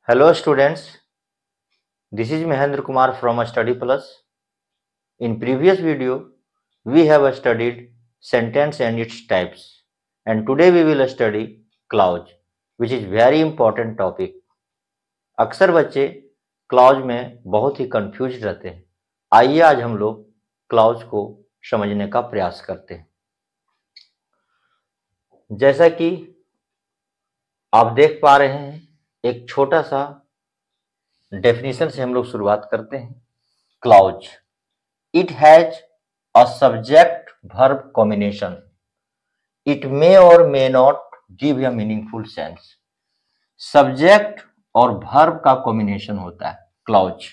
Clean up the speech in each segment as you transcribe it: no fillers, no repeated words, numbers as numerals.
Hello students, this is Mahendra Kumar from Study Plus. In previous video, we have studied sentence and its types, and today we will study clause, which is very important topic. अक्सर बच्चे clause में बहुत ही confuse रहते हैं। आइए आज हम लोग क्लॉज को समझने का प्रयास करते हैं। जैसा कि आप देख पा रहे हैं, एक छोटा सा डेफिनेशन से हम लोग शुरुआत करते हैं। Clause, it has a subject verb combination, it may और may not give a meaningful sense. Subject और वर्ब का कॉम्बिनेशन होता है क्लॉज।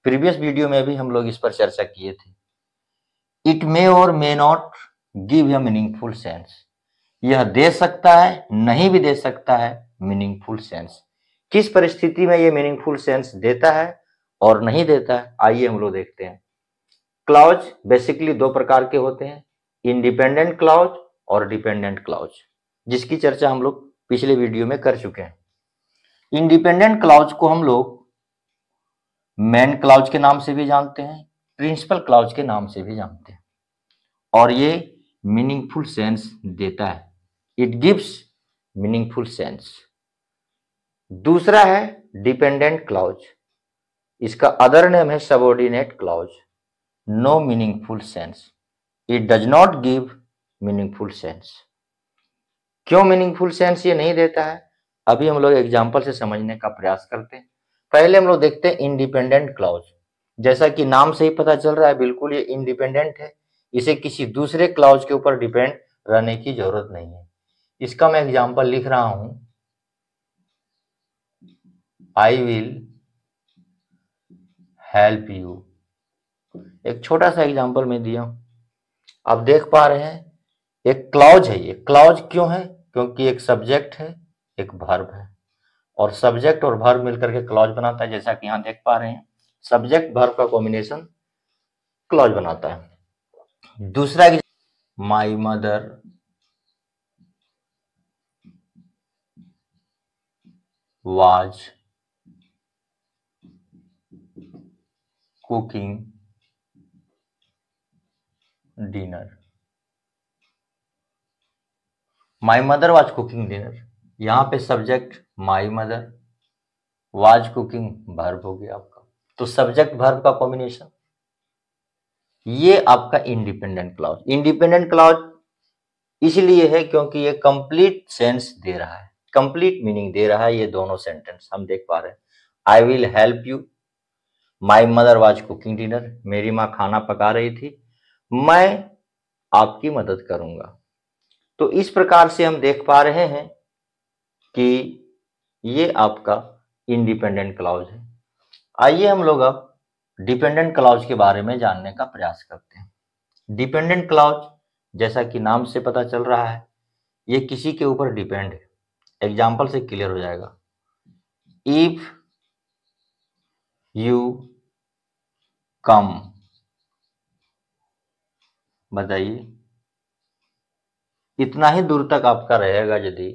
प्रीवियस वीडियो में भी हम लोग इस पर चर्चा किए थे। इट मे और may not give a meaningful sense, यह दे सकता है, नहीं भी दे सकता है मीनिंगफुल सेंस। किस परिस्थिति में यह मीनिंगफुल सेंस देता है और नहीं देता है, आइए हम लोग देखते हैं। क्लॉज बेसिकली दो प्रकार के होते हैं, इंडिपेंडेंट क्लॉज और डिपेंडेंट क्लॉज, जिसकी चर्चा हम लोग पिछले वीडियो में कर चुके हैं। इंडिपेंडेंट क्लॉज को हम लोग मेन क्लॉज के नाम से भी जानते हैं, प्रिंसिपल क्लॉज के नाम से भी जानते हैं, और ये मीनिंगफुल सेंस देता है। It gives meaningful sense. दूसरा है डिपेंडेंट क्लॉज, इसका अदर नेम है subordinate clause. No meaningful sense, it does not give meaningful sense. क्यों मीनिंगफुल सेंस ये नहीं देता है, अभी हम लोग एग्जांपल से समझने का प्रयास करते हैं। पहले हम लोग देखते हैं इंडिपेंडेंट क्लॉज। जैसा कि नाम से ही पता चल रहा है, बिल्कुल ये इंडिपेंडेंट है, इसे किसी दूसरे क्लॉज के ऊपर डिपेंड रहने की जरूरत नहीं है। इसका मैं एग्जांपल लिख रहा हूं, आई विल हेल्प यू। एक छोटा सा एग्जांपल मैं दिया हूं, आप देख पा रहे हैं एक क्लॉज है। ये क्लॉज क्यों है? क्योंकि एक सब्जेक्ट है, एक वर्ब है, और सब्जेक्ट और वर्ब मिलकर के क्लॉज बनाता है। जैसा कि यहां देख पा रहे हैं, सब्जेक्ट वर्ब का कॉम्बिनेशन क्लॉज बनाता है। दूसरा, my mother was cooking dinner. My mother was cooking dinner, यहां पे subject my mother, was cooking verb हो गया आपका। तो सब्जेक्ट वर्ब का कॉम्बिनेशन, ये आपका इंडिपेंडेंट क्लॉज। इंडिपेंडेंट क्लॉज इसलिए है क्योंकि ये कंप्लीट सेंस दे रहा है, कंप्लीट मीनिंग दे रहा है। ये दोनों सेंटेंस हम देख पा रहे हैं, I will help you, my mother was cooking dinner, मेरी माँ खाना पका रही थी, मैं आपकी मदद करूंगा। तो इस प्रकार से हम देख पा रहे हैं कि ये आपका इंडिपेंडेंट क्लॉज है। आइए हम लोग अब डिपेंडेंट क्लॉज के बारे में जानने का प्रयास करते हैं। डिपेंडेंट क्लॉज, जैसा कि नाम से पता चल रहा है, ये किसी के ऊपर डिपेंड है। एग्जाम्पल से क्लियर हो जाएगा। इफ यू कम, बताइए इतना ही दूर तक आपका रहेगा यदि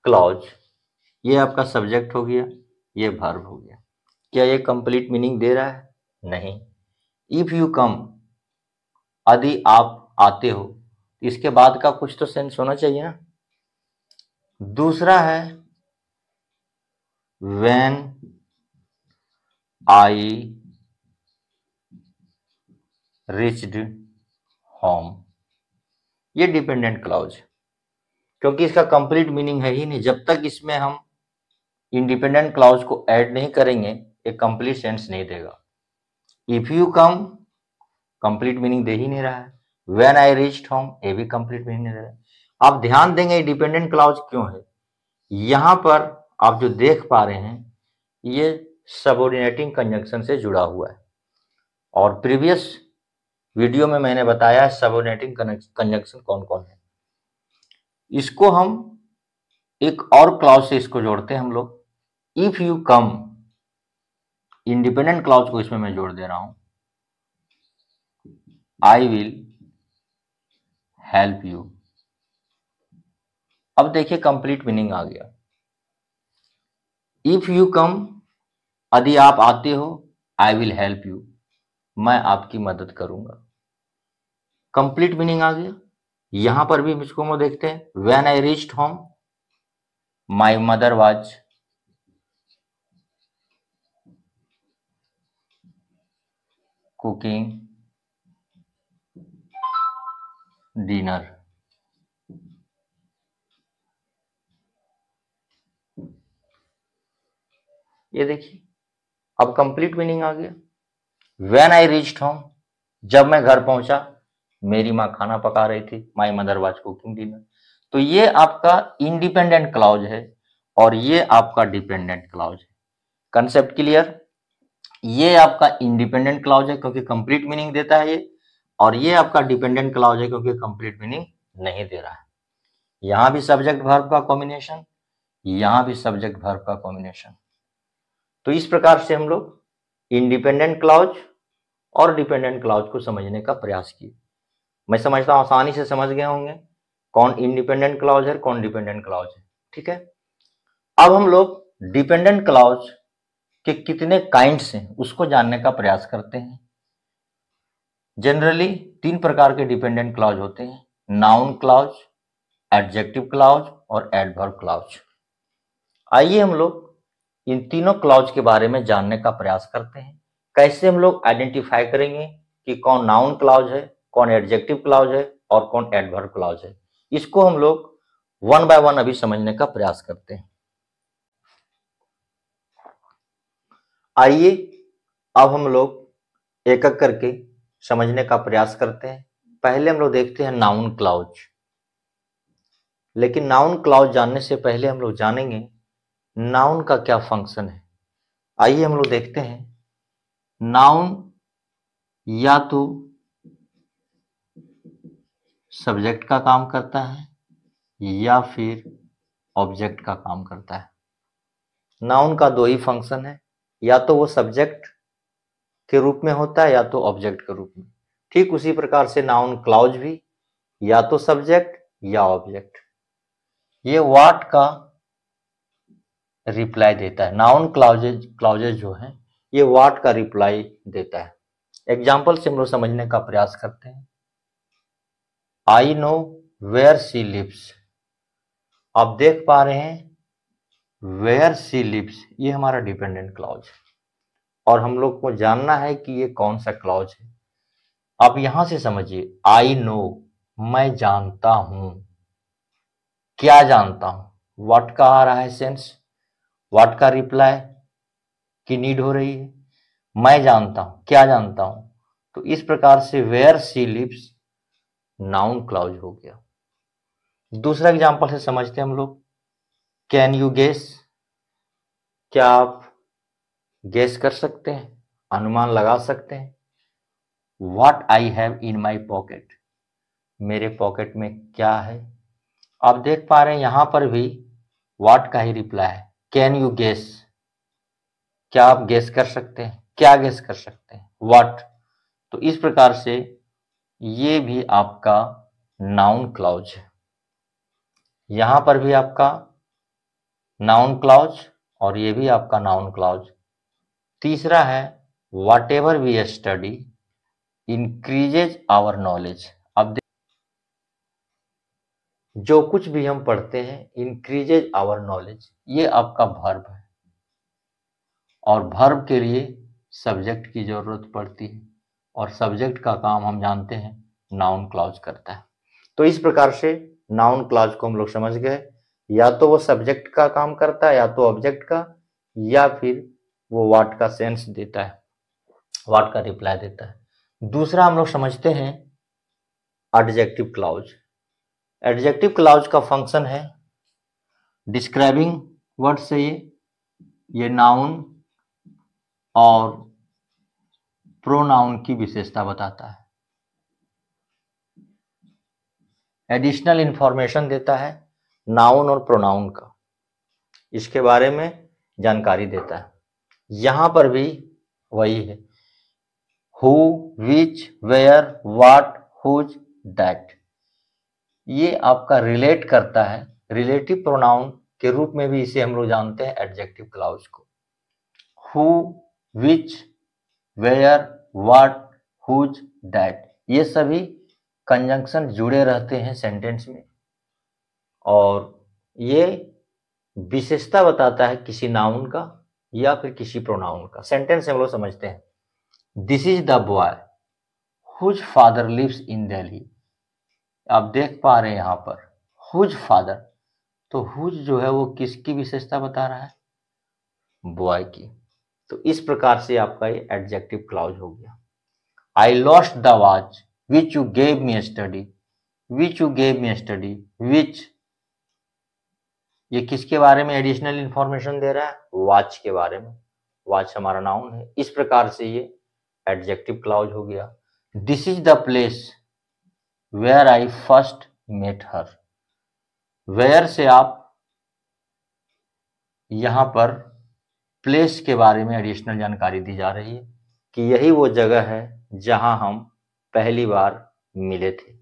क्लॉज, ये आपका सब्जेक्ट हो गया, ये वर्ब हो गया। क्या ये कंप्लीट मीनिंग दे रहा है? नहीं। इफ यू कम, यदि आप आते हो, इसके बाद का कुछ तो सेंस होना चाहिए ना। दूसरा है व्हेन आई रीच्ड होम, ये डिपेंडेंट क्लॉज, क्योंकि इसका कंप्लीट मीनिंग है ही नहीं। जब तक इसमें हम इंडिपेंडेंट क्लॉज को ऐड नहीं करेंगे, एक कंप्लीट सेंस नहीं देगा। If you come complete meaning दे ही नहीं रहा है, व्हेन आई रीच्ड होम ये भी कंप्लीट मीनिंग नहीं दे रहा है। आप ध्यान देंगे डिपेंडेंट क्लॉज क्यों है। यहां पर आप जो देख पा रहे हैं, ये सबऑर्डिनेटिंग कंजंक्शन से जुड़ा हुआ है, और प्रीवियस वीडियो में मैंने बताया सबऑर्डिनेटिंग कंजंक्शन कौन कौन है। इसको हम एक और क्लॉज से इसको जोड़ते हैं हम लोग। If you come, independent clause को इसमें मैं जोड़ दे रहा हूं, आई विल हेल्प यू। अब देखिए कंप्लीट मीनिंग आ गया। इफ यू कम, यदि आप आते हो, आई विल हेल्प यू, मैं आपकी मदद करूंगा। कंप्लीट मीनिंग आ गया। यहां पर भी इसको हम देखते हैं। When I reached home, my mother was cooking dinner. ये देखिए, अब कंप्लीट मीनिंग आ गया। व्हेन आई रीच्ड होम, जब मैं घर पहुंचा, मेरी माँ खाना पका रही थी, my mother was cooking dinner. तो ये आपका इंडिपेंडेंट क्लॉज है और ये आपका डिपेंडेंट क्लॉज है। Concept clear? ये आपका इंडिपेंडेंट क्लॉज है क्योंकि कंप्लीट मीनिंग देता है ये, और ये आपका डिपेंडेंट क्लॉज है क्योंकि कंप्लीट मीनिंग नहीं दे रहा है। यहां भी सब्जेक्ट वर्ब का कॉम्बिनेशन, यहां भी सब्जेक्ट वर्ब का कॉम्बिनेशन। तो इस प्रकार से हम लोग इंडिपेंडेंट क्लॉज और डिपेंडेंट क्लॉज को समझने का प्रयास किए। मैं समझता हूं आसानी से समझ गए होंगे कौन इंडिपेंडेंट क्लॉज है, कौन डिपेंडेंट क्लॉज है। ठीक है, अब हम लोग डिपेंडेंट क्लॉज के कितने काइंड्स हैं उसको जानने का प्रयास करते हैं। जनरली 3 प्रकार के डिपेंडेंट क्लॉज होते हैं: नाउन क्लॉज, एडजेक्टिव क्लॉज और एडवर्ब क्लॉज। आइए हम लोग इन तीनों क्लॉज के बारे में जानने का प्रयास करते हैं। कैसे हम लोग आइडेंटिफाई करेंगे कि कौन नाउन क्लॉज है, कौन एडजेक्टिव क्लॉज है और कौन एडवर्ब क्लॉज है, इसको हम लोग वन बाय वन अभी समझने का प्रयास करते हैं। आइए अब हम लोग एक एक करके समझने का प्रयास करते हैं। पहले हम लोग देखते हैं नाउन क्लॉज। लेकिन नाउन क्लॉज जानने से पहले हम लोग जानेंगे नाउन का क्या फंक्शन है। आइए हम लोग देखते हैं। नाउन या तो सब्जेक्ट का काम करता है या फिर ऑब्जेक्ट का काम करता है। नाउन का 2 ही फंक्शन है, या तो वो सब्जेक्ट के रूप में होता है या तो ऑब्जेक्ट के रूप में। ठीक उसी प्रकार से नाउन क्लॉज भी या तो सब्जेक्ट या ऑब्जेक्ट। ये व्हाट का रिप्लाई देता है। नाउन क्लॉजेज जो है ये व्हाट का रिप्लाई देता है। एग्जाम्पल से हम लोग समझने का प्रयास करते हैं। I know where she lives. आप देख पा रहे हैं वेयर शी लिव्स, ये हमारा डिपेंडेंट क्लॉज है और हम लोग को जानना है कि ये कौन सा क्लॉज है। आप यहां से समझिए, आई नो, मैं जानता हूं। क्या जानता हूं? व्हाट का आ रहा है सेंस, व्हाट का रिप्लाई की नीड हो रही है। मैं जानता हूं, क्या जानता हूं। तो इस प्रकार से where she lives noun clause हो गया। दूसरा एग्जांपल से समझते हैं हम लोग। कैन यू गेस, क्या आप गेस कर सकते हैं, अनुमान लगा सकते हैं। What I have in my pocket, मेरे पॉकेट में क्या है। आप देख पा रहे हैं यहां पर भी व्हाट का ही रिप्लाई है। कैन यू गेस, क्या आप गेस कर सकते हैं, क्या गेस कर सकते हैं, व्हाट। तो इस प्रकार से ये भी आपका नाउन क्लॉज है। यहां पर भी आपका नाउन क्लॉज और ये भी आपका नाउन क्लॉज। तीसरा है whatever we study increases our knowledge. अब जो कुछ भी हम पढ़ते हैं, इंक्रीजेज आवर नॉलेज, ये आपका वर्ब है और वर्ब के लिए सब्जेक्ट की जरूरत पड़ती है और सब्जेक्ट का काम हम जानते हैं नाउन क्लॉज करता है। तो इस प्रकार से नाउन क्लॉज को हम लोग समझ गए, या तो वो सब्जेक्ट का काम करता है या तो ऑब्जेक्ट का, या फिर वो व्हाट का सेंस देता है, व्हाट का रिप्लाई देता है। दूसरा हम लोग समझते हैं एडजेक्टिव क्लॉज। एडजेक्टिव क्लॉज का फंक्शन है डिस्क्राइबिंग वर्ड से ये नाउन और प्रोनाउन की विशेषता बताता है। एडिशनल इंफॉर्मेशन देता है नाउन और प्रोनाउन का, इसके बारे में जानकारी देता है। यहां पर भी वही है, who, which, where, what, whose, that. ये आपका रिलेट करता है, रिलेटिव प्रोनाउन के रूप में भी इसे हम लोग जानते हैं एडजेक्टिव क्लाउज को। Who, which, where, what, whose, that, ये सभी कंजंक्शन जुड़े रहते हैं सेंटेंस में और ये विशेषता बताता है किसी नाउन का या फिर किसी प्रोनाउन का। सेंटेंस हम लोग समझते हैं, this is the boy whose father lives in Delhi. आप देख पा रहे हैं यहाँ पर हुज फादर, तो हुज जो है वो किसकी विशेषता बता रहा है, बॉय की। तो इस प्रकार से आपका ये एडजेक्टिव क्लाउज हो गया। I lost the watch which you gave me study, which you gave me study, which ये किसके बारे में एडिशनल इंफॉर्मेशन दे रहा है, वॉच के बारे में। वॉच हमारा नाउन है। इस प्रकार से ये एडजेक्टिव क्लाउज हो गया। This is the place where I first met her, where से आप यहां पर प्लेस के बारे में एडिशनल जानकारी दी जा रही है कि यही वो जगह है जहां हम पहली बार मिले थे।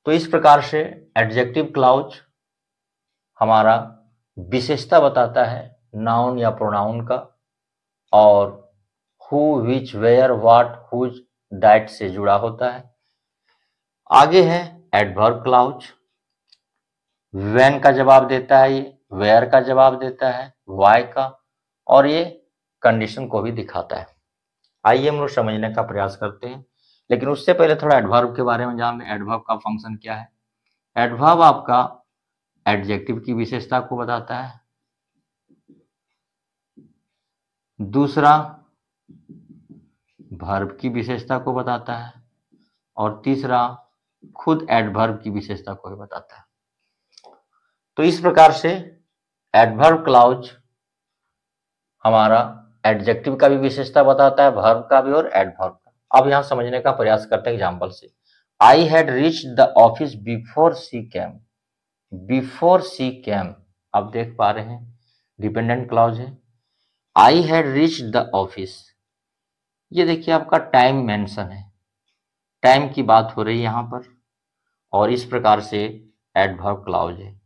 तो इस प्रकार से एडजेक्टिव क्लाउज हमारा विशेषता बताता है नाउन या प्रोनाउन का और who, which, where, what, whose, that से जुड़ा होता है। आगे है एडवर्ब क्लाउज। व्हेन का जवाब देता है ये, वेयर का जवाब देता है, व्हाई का, और ये कंडीशन को भी दिखाता है। आइए हम लोग समझने का प्रयास करते हैं, लेकिन उससे पहले थोड़ा एडवर्ब के बारे में जान लें। एडवर्ब का फंक्शन क्या है। एडवर्ब आपका एडजेक्टिव की विशेषता को बताता है, दूसरा वर्ब की विशेषता को बताता है और तीसरा खुद एडवर्ब की विशेषता को भी बताता है। तो इस प्रकार से एडवर्ब क्लाउज हमारा एडजेक्टिव का भी विशेषता बताता है, वर्ब का भी और एडवर्ब का। अब यहां समझने का प्रयास करते हैं एग्जाम्पल से। I had reached the office before she came, before she came, आप देख पा रहे हैं डिपेंडेंट क्लाउज है। I had reached the office, ये देखिए आपका टाइम मेंशन है, टाइम की बात हो रही है यहां पर, और इस प्रकार से एडवर्ब क्लाउज है।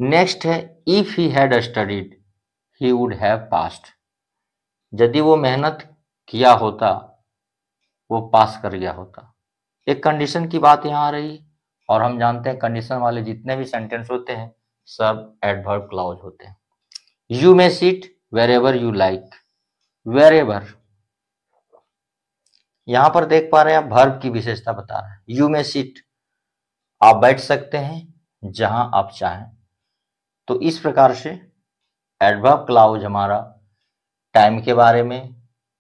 नेक्स्ट है if he had studied he would have passed, यदि वो मेहनत किया होता वो पास कर गया होता। एक कंडीशन की बात यहाँ आ रही है और हम जानते हैं कंडीशन वाले जितने भी सेंटेंस होते हैं सब एडवर्ब क्लाउज होते हैं। You may sit wherever you like, wherever, यहां पर देख पा रहे हैं आप वर्ब की विशेषता बता रहा है। यू मे सिट, आप बैठ सकते हैं जहां आप चाहें। तो इस प्रकार से एडवर्ब क्लाउज हमारा टाइम के बारे में,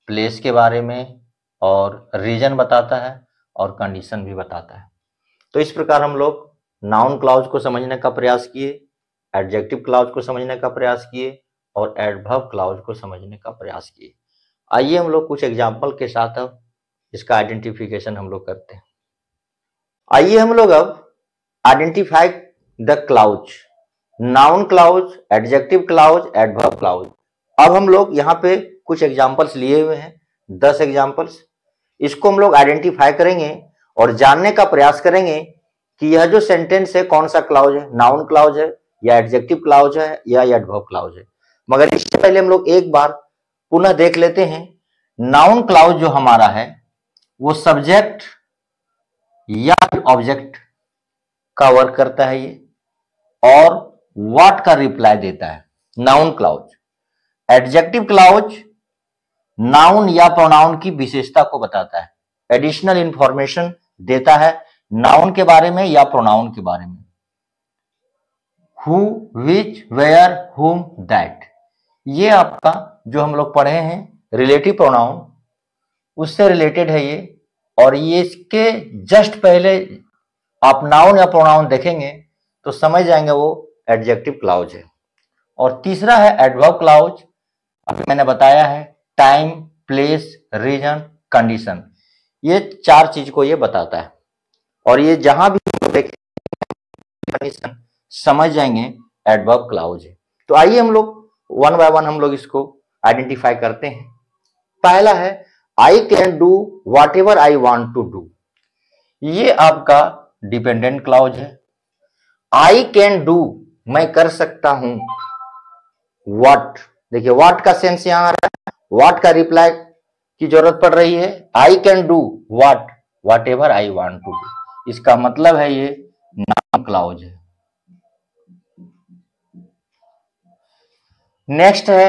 प्लेस के बारे में और रीजन बताता है और कंडीशन भी बताता है। तो इस प्रकार हम लोग नाउन क्लाउज को समझने का प्रयास किए, एडजेक्टिव क्लाउज को समझने का प्रयास किए और एडवर्ब क्लाउज को समझने का प्रयास किए। आइए हम लोग कुछ एग्जाम्पल के साथ अब इसका आइडेंटिफिकेशन हम लोग करते हैं। आइए हम लोग अब identify the clause, noun clause, adjective clause, adverb clause. अब हम लोग यहाँ पे कुछ एग्जाम्पल्स लिए हुए हैं, 10 एग्जाम्पल्स। इसको हम लोग आइडेंटिफाई करेंगे और जानने का प्रयास करेंगे कि यह जो सेंटेंस है कौन सा क्लाउज है, नाउन क्लाउज है या एडजेक्टिव क्लाउज है या एडवर्ब क्लाउज है। मगर इससे पहले हम लोग एक बार पुनः देख लेते हैं। नाउन क्लाउज जो हमारा है वो सब्जेक्ट या ऑब्जेक्ट का वर्क करता है ये, और व्हाट का रिप्लाई देता है noun clause. Adjective clause noun या प्रोनाउन की विशेषता को बताता है, एडिशनल इंफॉर्मेशन देता है नाउन के बारे में या प्रोनाउन के बारे में। हु, विच, वेयर, हुम, दैट, ये आपका जो हम लोग पढ़े हैं रिलेटिव प्रोनाउन उससे रिलेटेड है ये, और ये इसके जस्ट पहले आप नाउन या प्रोनाउन देखेंगे तो समझ जाएंगे वो एडजेक्टिव क्लाउज है। और तीसरा है एडवर्ब क्लाउज, अभी मैंने बताया है टाइम, प्लेस, रीजन, कंडीशन, ये 4 चीज को ये बताता है। और ये जहां भी कंडीशन समझ जाएंगे एडवर्ब क्लाउज है। तो आइए हम लोग वन बाय वन हम लोग इसको आइडेंटिफाई करते हैं। पहला है I can do whatever I want to do, ये आपका डिपेंडेंट क्लाउज है। आई कैन डू मैं कर सकता हूं व्हाट। देखिए व्हाट का सेंस यहां आ रहा है, व्हाट का रिप्लाई की जरूरत पड़ रही है। I can do what whatever I want to do, इसका मतलब है ये नाउन क्लाउज है। नेक्स्ट है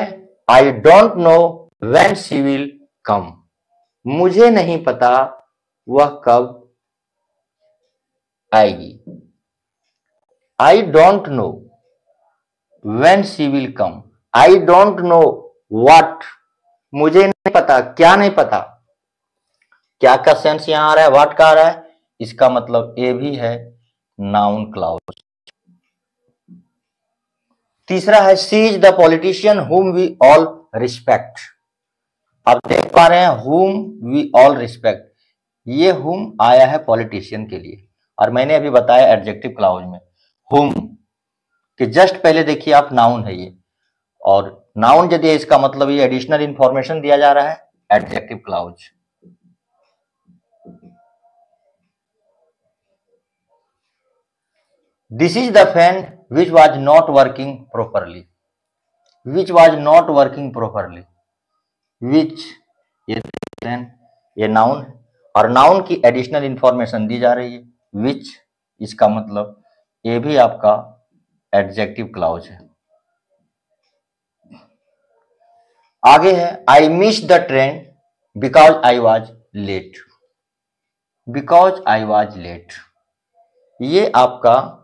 I don't know when she will come. मुझे नहीं पता वह कब आएगी। I don't know when she will come, I don't know what, मुझे नहीं पता, क्या नहीं पता। क्या का सेंस यहां आ रहा है, व्हाट का आ रहा है, इसका मतलब ये भी है नाउन क्लाउज। तीसरा है she is the politician whom we all respect. आप देख पा रहे हैं हुम वी ऑल रिस्पेक्ट, ये हुम आया है पॉलिटिशियन के लिए, और मैंने अभी बताया एडजेक्टिव क्लाउज में हुम कि जस्ट पहले देखिए आप नाउन है ये, और नाउन यदि है इसका मतलब ये एडिशनल इंफॉर्मेशन दिया जा रहा है, adjective clause. This is the fan which was not working properly, which was not working properly, which ये नाउन है, और नाउन की एडिशनल इंफॉर्मेशन दी जा रही है विच, इसका मतलब ये भी आपका एडजेक्टिव क्लाउज है। आगे है I miss the train because I was late, because I was late, ये आपका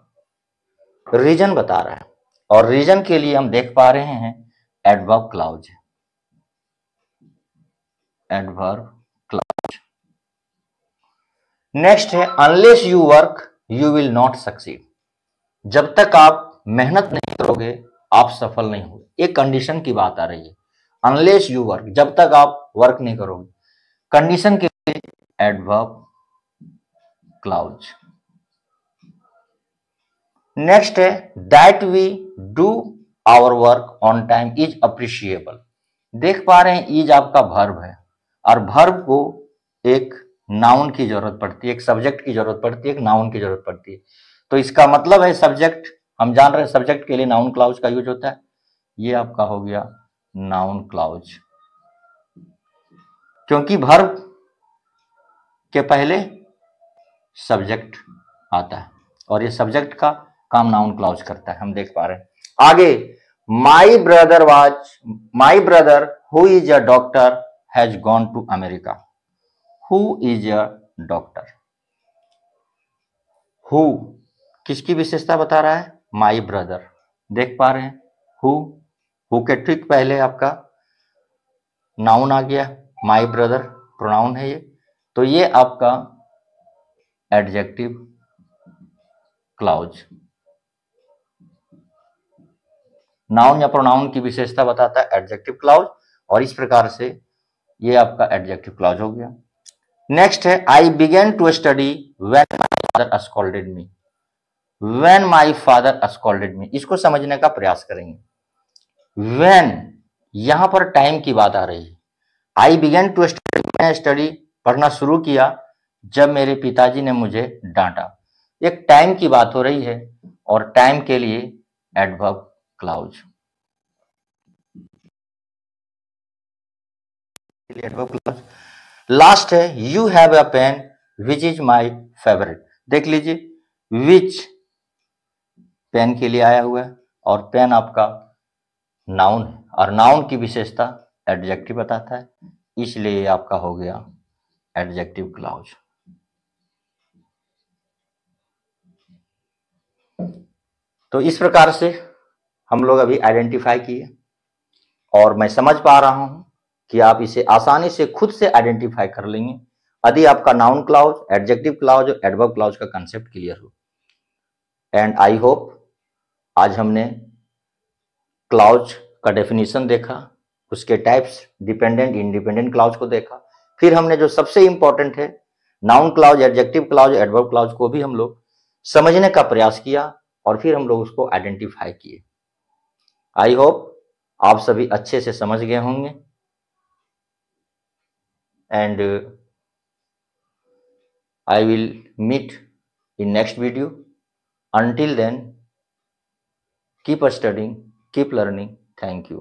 रीजन बता रहा है, और रीजन के लिए हम देख पा रहे हैं adverb clause, adverb clause. Next है unless you work you will not succeed. जब तक आप मेहनत नहीं करोगे आप सफल नहीं होगे, एक कंडीशन की बात आ रही है। अनलेस यू वर्क, जब तक आप वर्क नहीं करोगे, कंडीशन के लिए एडवर्ब क्लाउज। नेक्स्ट है that we do our work on time is appreciable. देख पा रहे हैं इज आपका वर्ब है, और वर्ब को एक नाउन की जरूरत पड़ती है, एक सब्जेक्ट की जरूरत पड़ती है, एक नाउन की जरूरत पड़ती है। तो इसका मतलब है सब्जेक्ट, हम जान रहे हैं सब्जेक्ट के लिए नाउन क्लाउज का यूज होता है, ये आपका हो गया नाउन क्लाउज, क्योंकि वर्ब के पहले सब्जेक्ट आता है, और ये सब्जेक्ट का काम नाउन क्लाउज करता है, हम देख पा रहे हैं। आगे my brother who is a doctor has gone to America. Who is a doctor, who किसकी विशेषता बता रहा है, माई ब्रदर। देख पा रहे हैं हु के ठीक पहले आपका नाउन आ गया, माई ब्रदर प्रोनाउन है ये, तो ये आपका एडजेक्टिव क्लाउज, नाउन या प्रोनाउन की विशेषता बताता है एडजेक्टिव क्लाउज, और इस प्रकार से ये आपका एडजेक्टिव क्लाउज हो गया। नेक्स्ट है I began to study when my father scolded me. When my father scolded me, इसको समझने का प्रयास करेंगे। व्हेन यहां पर टाइम की बात आ रही है, आई बिगेन टू स्टडी, मैं स्टडी पढ़ना शुरू किया जब मेरे पिताजी ने मुझे डांटा, एक टाइम की बात हो रही है, और टाइम के लिए एडवर्ब क्लाउज। लास्ट है you have a pen which is my favourite. देख लीजिए विच पेन के लिए आया हुआ है, और पेन आपका नाउन है, और नाउन की विशेषता एडजेक्टिव बताता है, इसलिए आपका हो गया एडजेक्टिव क्लाउज। तो इस प्रकार से हम लोग अभी आइडेंटिफाई किए, और मैं समझ पा रहा हूं कि आप इसे आसानी से खुद से आइडेंटिफाई कर लेंगे यदि आपका नाउन क्लाउज, एडजेक्टिव क्लाउज और एडवर्ब क्लाउज का कंसेप्ट क्लियर हो। एंड आई होप आज हमने क्लाउज का डेफिनेशन देखा, उसके टाइप्स, डिपेंडेंट इंडिपेंडेंट क्लाउज को देखा, फिर हमने जो सबसे इंपॉर्टेंट है noun clause, adjective clause, adverb clause को भी हम लोग समझने का प्रयास किया, और फिर हम लोग उसको आइडेंटिफाई किए। आई होप आप सभी अच्छे से समझ गए होंगे, and I will meet in next video. Until then, keep studying, keep learning. Thank you.